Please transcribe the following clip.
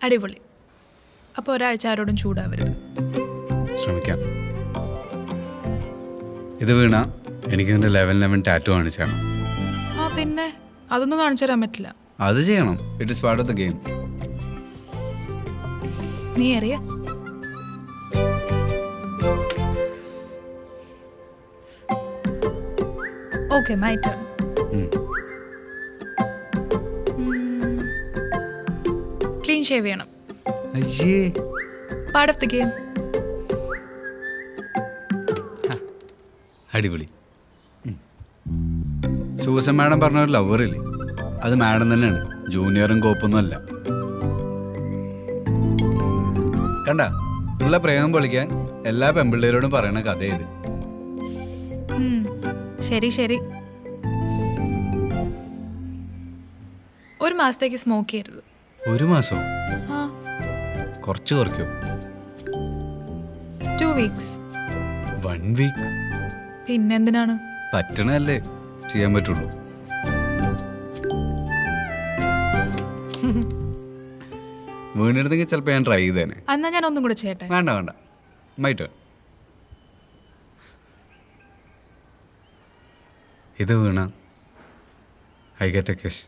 അടിപൊളി. അപ്പോൾ ഒരാഴ്ച ആരോടും ചൂടാവരുത്. ശ്രമിക്കാം. ഇത് വീണ എനിക്ക് നിന്റെ 11 ടാറ്റു കാണിച്ചു തരണം. ആ പിന്നെ അതൊന്നും കാണിച്ചു തരാൻ പറ്റില്ല. അത് ചെയ്യണം. It is part of the game. നീ അറിയ okay my turn. Clean shave ചെയ്യണം. അയ്യേ, പാർട്ട് ഓഫ് ദ ഗെയിം. അടിപൊളി. സൂസൻ മാഡം പറഞ്ഞ ഒരു ലവറില്ലേ, അത് മാഡം തന്നെയാണ്. ജൂനിയറും കോപ്പൊന്നും അല്ല. കണ്ട, ഉള്ള പ്രേമം പൊളിക്കാൻ എല്ലാ പെമ്പിള്ളേരോടും പറയണ കഥ ഇത്. ശരി ശരി. ഒരു മാസത്തേക്ക് സ്മോക്ക് ചെയ്യരുത്. ഒരു മാസോ? ആ, കുറച്ച് കുറയ്ക്കോ? 2 weeks. 1 വീക്ക്? പിന്നെന്തിനാണ്? പറ്റണല്ലേ ചെയ്യാൻ പറ്റുള്ളൂ. വീണെടുത്തെങ്കിൽ ചിലപ്പോൾ ഞാൻ ട്രൈ ചെയ്തേനെ. എന്നാ ഞാൻ ഒന്നും കൂടെ ചെയ്യട്ടെ? വേണ്ട വേണ്ട, മൈ ടേൺ. ഇത് വീണ ഐ ഗെറ്റ് എ കിസ്.